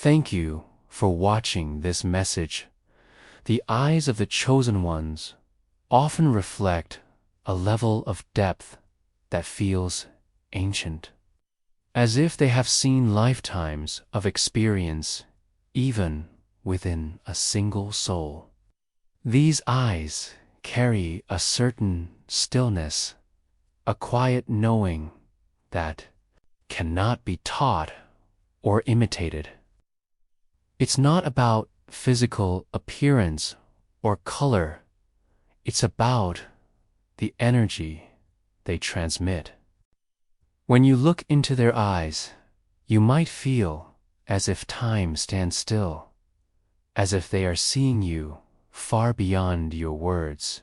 Thank you for watching this message. The eyes of the chosen ones often reflect a level of depth that feels ancient, as if they have seen lifetimes of experience even within a single soul. These eyes carry a certain stillness, a quiet knowing that cannot be taught or imitated. It's not about physical appearance or color. It's about the energy they transmit. When you look into their eyes, you might feel as if time stands still, as if they are seeing you far beyond your words,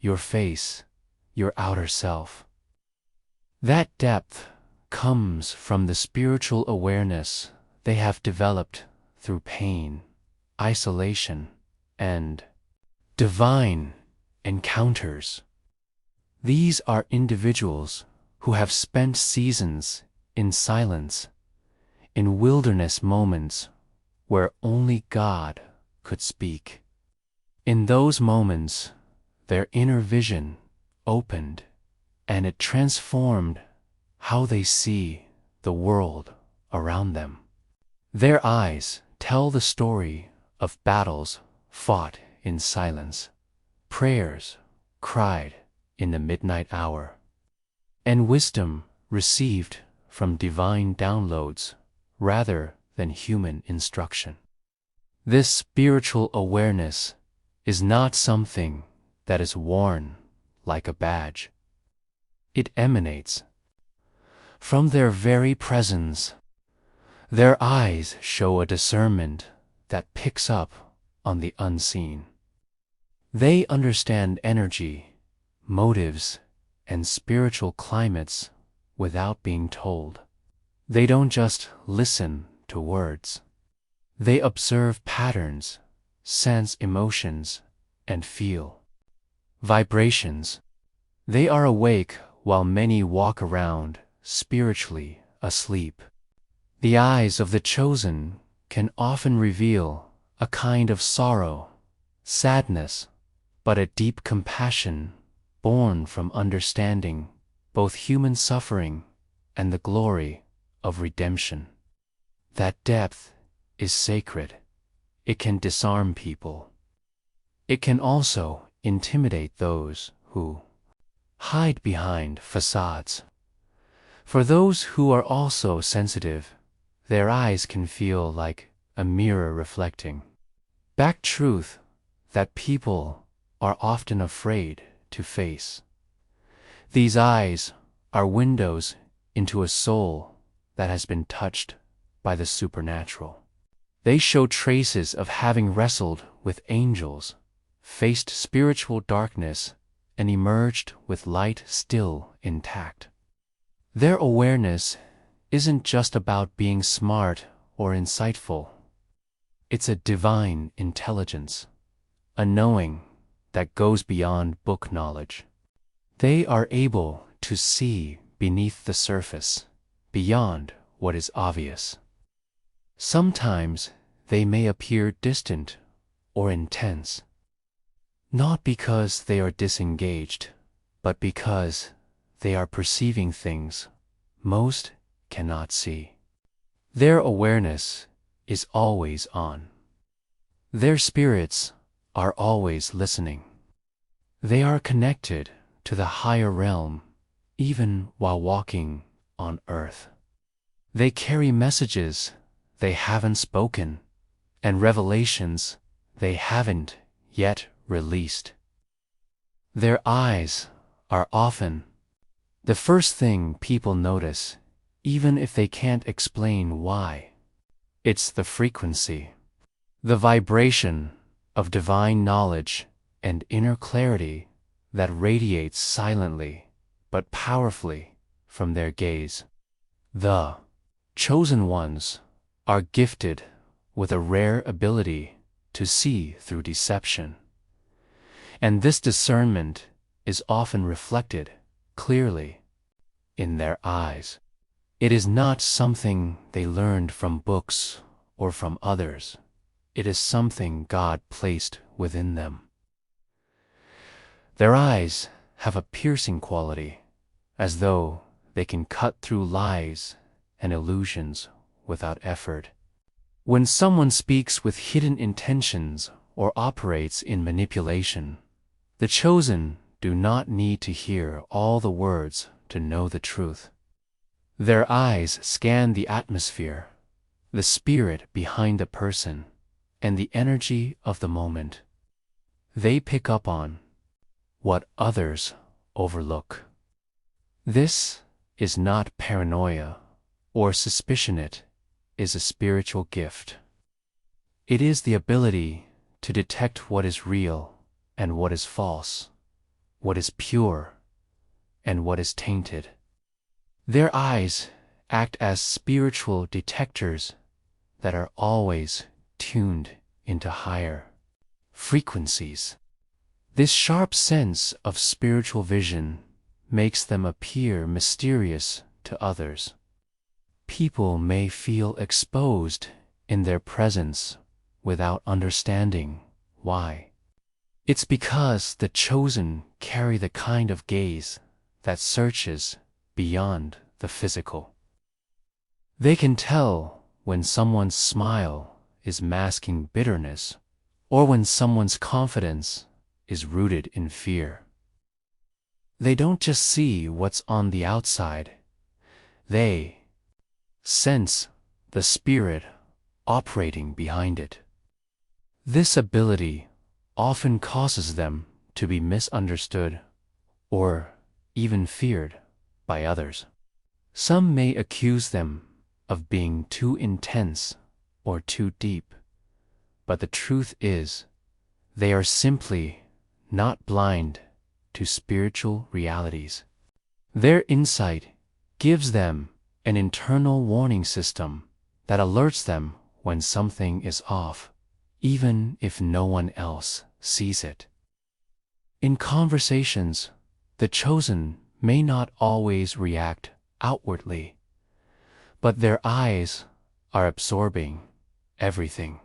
your face, your outer self. That depth comes from the spiritual awareness they have developed through pain, isolation, and divine encounters. These are individuals who have spent seasons in silence, in wilderness moments where only God could speak. In those moments, their inner vision opened, and it transformed how they see the world around them. Their eyes tell the story of battles fought in silence, prayers cried in the midnight hour, and wisdom received from divine downloads rather than human instruction. This spiritual awareness is not something that is worn like a badge. It emanates from their very presence. Their eyes show a discernment that picks up on the unseen. They understand energy, motives, and spiritual climates without being told. They don't just listen to words. They observe patterns, sense emotions, and feel vibrations. They are awake while many walk around spiritually asleep. The eyes of the chosen can often reveal a kind of sorrow, sadness, but a deep compassion born from understanding both human suffering and the glory of redemption. That depth is sacred. It can disarm people. It can also intimidate those who hide behind facades. For those who are also sensitive, their eyes can feel like a mirror reflecting back truth that people are often afraid to face. These eyes are windows into a soul that has been touched by the supernatural. They show traces of having wrestled with angels, faced spiritual darkness, and emerged with light still intact. Their awareness isn't just about being smart or insightful. It's a divine intelligence, a knowing that goes beyond book knowledge. They are able to see beneath the surface, beyond what is obvious. Sometimes they may appear distant or intense, not because they are disengaged, but because they are perceiving things most cannot see. Their awareness is always on. Their spirits are always listening. They are connected to the higher realm even while walking on earth. They carry messages they haven't spoken and revelations they haven't yet released. Their eyes are often the first thing people notice, even if they can't explain why. It's the frequency, the vibration of divine knowledge and inner clarity that radiates silently but powerfully from their gaze. The chosen ones are gifted with a rare ability to see through deception, and this discernment is often reflected clearly in their eyes. It is not something they learned from books or from others. It is something God placed within them. Their eyes have a piercing quality, as though they can cut through lies and illusions without effort. When someone speaks with hidden intentions or operates in manipulation, the chosen do not need to hear all the words to know the truth. Their eyes scan the atmosphere, the spirit behind the person, and the energy of the moment. They pick up on what others overlook. This is not paranoia or suspicion. It is a spiritual gift. It is the ability to detect what is real and what is false, what is pure and what is tainted. Their eyes act as spiritual detectors that are always tuned into higher frequencies. This sharp sense of spiritual vision makes them appear mysterious to others. People may feel exposed in their presence without understanding why. It's because the chosen carry the kind of gaze that searches beyond the physical. They can tell when someone's smile is masking bitterness, or when someone's confidence is rooted in fear. They don't just see what's on the outside, they sense the spirit operating behind it. This ability often causes them to be misunderstood or even feared by others. Some may accuse them of being too intense or too deep, but the truth is, they are simply not blind to spiritual realities. Their insight gives them an internal warning system that alerts them when something is off, even if no one else sees it. In conversations, the chosen may not always react outwardly, but their eyes are absorbing everything.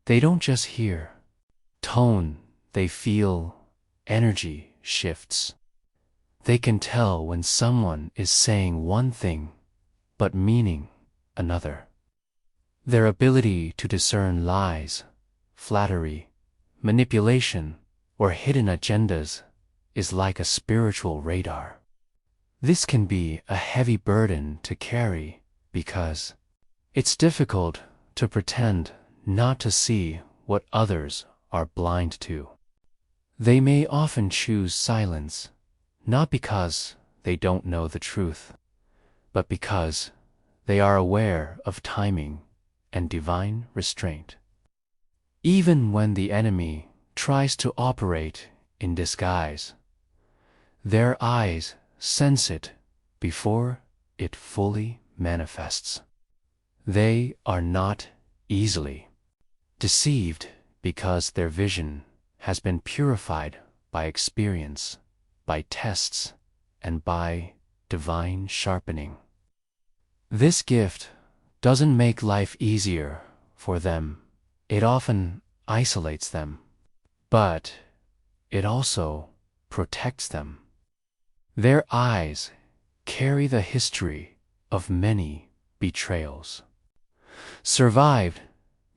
They don't just hear tone, they feel energy shifts. They can tell when someone is saying one thing but meaning another. Their ability to discern lies, flattery, manipulation, or hidden agendas is like a spiritual radar. This can be a heavy burden to carry because it's difficult to pretend not to see what others are blind to. They may often choose silence, not because they don't know the truth, but because they are aware of timing and divine restraint. Even when the enemy tries to operate in disguise, their eyes sense it before it fully manifests. They are not easily deceived because their vision has been purified by experience, by tests, and by divine sharpening. This gift doesn't make life easier for them. It often isolates them, but it also protects them. Their eyes carry the history of many betrayals, survived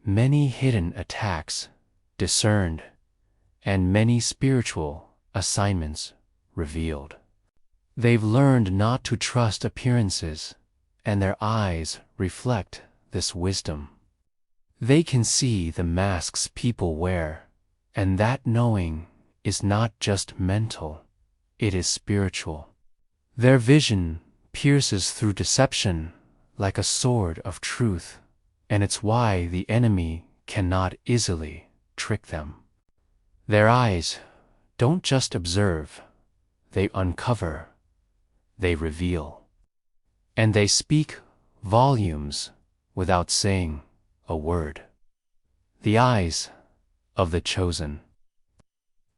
many hidden attacks, discerned, and many spiritual assignments revealed. They've learned not to trust appearances, and their eyes reflect this wisdom. They can see the masks people wear, and that knowing is not just mental, it is spiritual. Their vision pierces through deception like a sword of truth, and it's why the enemy cannot easily trick them. Their eyes don't just observe, they uncover, they reveal, and they speak volumes without saying a word. The eyes of the chosen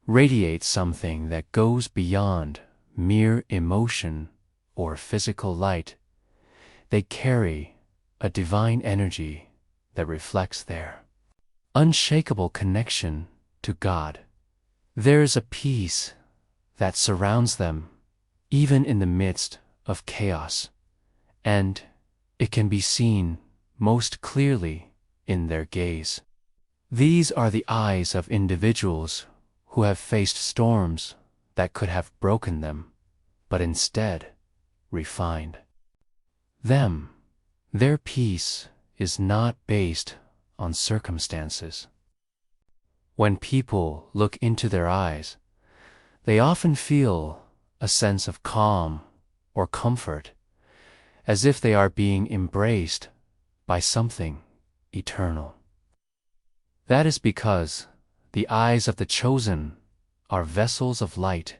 radiate something that goes beyond mere emotion or physical light. They carry a divine energy that reflects their unshakable connection to God. There's a peace that surrounds them, even in the midst of chaos, and it can be seen most clearly in their gaze. These are the eyes of individuals who have faced storms that could have broken them, but instead refined them. Their peace is not based on circumstances. When people look into their eyes, they often feel a sense of calm or comfort, as if they are being embraced by something eternal. That is because the eyes of the chosen are vessels of light.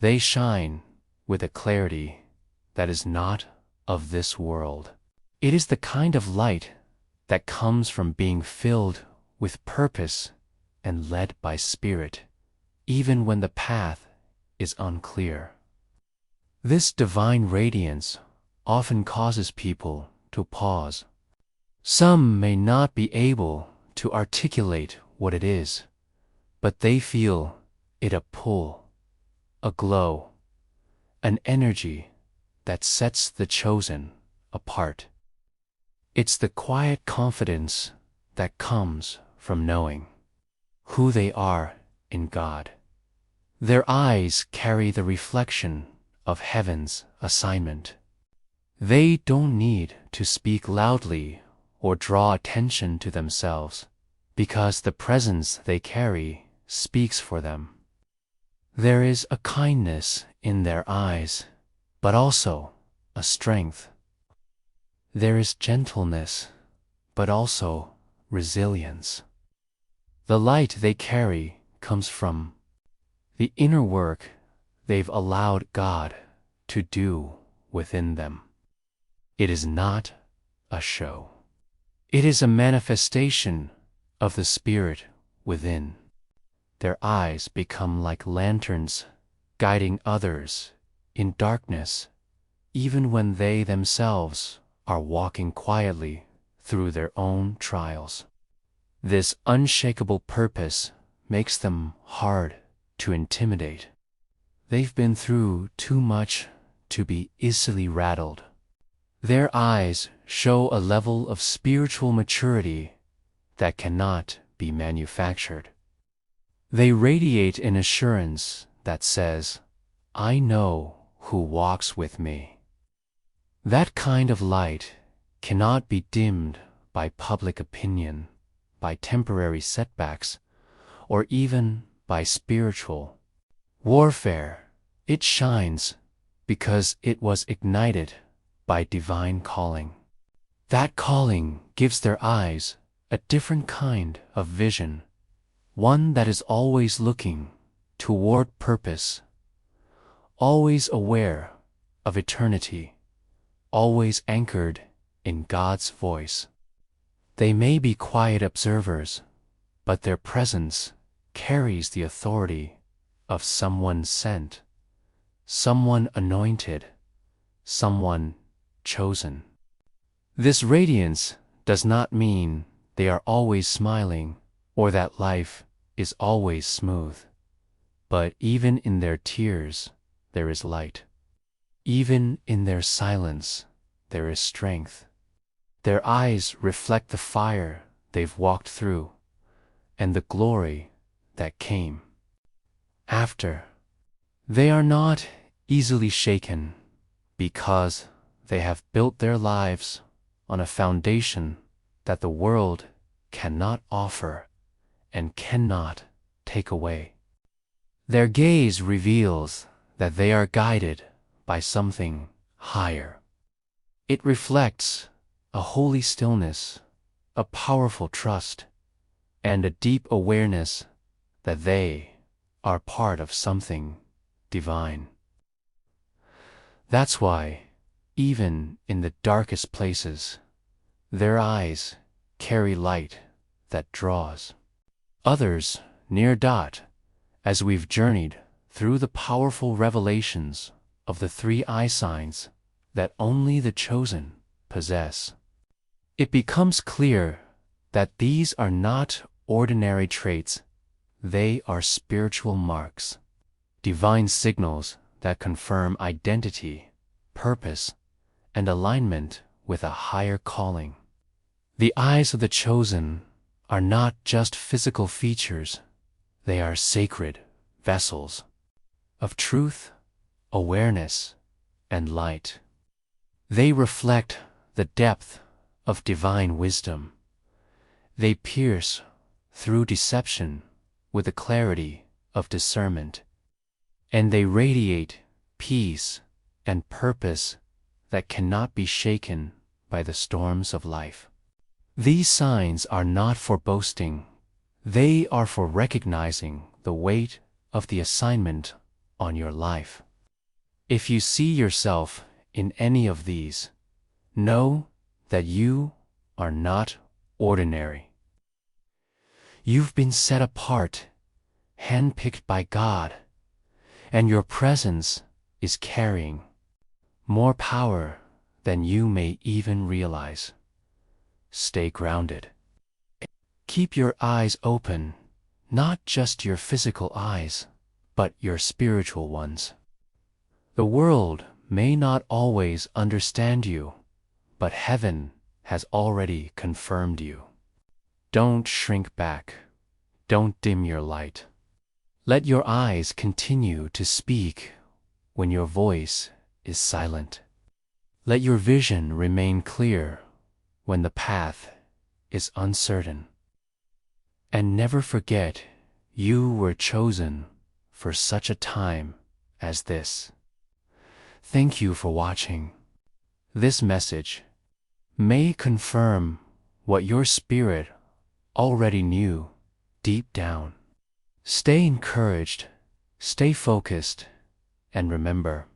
They shine with a clarity that is not of this world. It is the kind of light that comes from being filled with purpose and led by Spirit, even when the path is unclear. This divine radiance often causes people to pause. Some may not be able to articulate what it is, but they feel it: a pull, a glow, an energy that sets the chosen apart. It's the quiet confidence that comes from knowing who they are in God. Their eyes carry the reflection of heaven's assignment. They don't need to speak loudly or draw attention to themselves, because the presence they carry speaks for them. There is a kindness in their eyes, but also a strength. There is gentleness, but also resilience. The light they carry comes from the inner work they've allowed God to do within them. It is not a show. It is a manifestation of the Spirit within. Their eyes become like lanterns, guiding others in darkness, even when they themselves are walking quietly through their own trials. This unshakable purpose makes them hard to intimidate. They've been through too much to be easily rattled. Their eyes show a level of spiritual maturity that cannot be manufactured. They radiate an assurance that says, "I know who walks with me." That kind of light cannot be dimmed by public opinion, by temporary setbacks, or even by spiritual warfare. It shines because it was ignited by divine calling. That calling gives their eyes a different kind of vision, one that is always looking toward purpose, always aware of eternity, always anchored in God's voice. They may be quiet observers, but their presence carries the authority of someone sent, someone anointed, someone chosen. This radiance does not mean they are always smiling or that life is always smooth. But even in their tears, there is light. Even in their silence, there is strength. Their eyes reflect the fire they've walked through and the glory that came after. They are not easily shaken because they have built their lives on a foundation that the world cannot offer and cannot take away. Their gaze reveals that they are guided by something higher. It reflects a holy stillness, a powerful trust, and a deep awareness that they are part of something divine. That's why, even in the darkest places, their eyes carry light that draws others near. As we've journeyed through the powerful revelations of the 3 eye signs that only the chosen possess, It becomes clear that these are not ordinary traits, they are spiritual marks, divine signals that confirm identity, purpose, and alignment with a higher calling. The eyes of the chosen are not just physical features, they are sacred vessels of truth, awareness, and light. They reflect the depth of divine wisdom. They pierce through deception with the clarity of discernment, and they radiate peace and purpose that cannot be shaken by the storms of life. These signs are not for boasting, they are for recognizing the weight of the assignment on your life. If you see yourself in any of these, know that you are not ordinary. You've been set apart, handpicked by God, and your presence is carrying more power than you may even realize. Stay grounded. Keep your eyes open, not just your physical eyes, but your spiritual ones. The world may not always understand you, but heaven has already confirmed you. Don't shrink back. Don't dim your light. Let your eyes continue to speak when your voice is silent. Let your vision remain clear when the path is uncertain. And never forget, you were chosen for such a time as this. Thank you for watching. This message may confirm what your spirit already knew deep down. Stay encouraged, stay focused, and remember,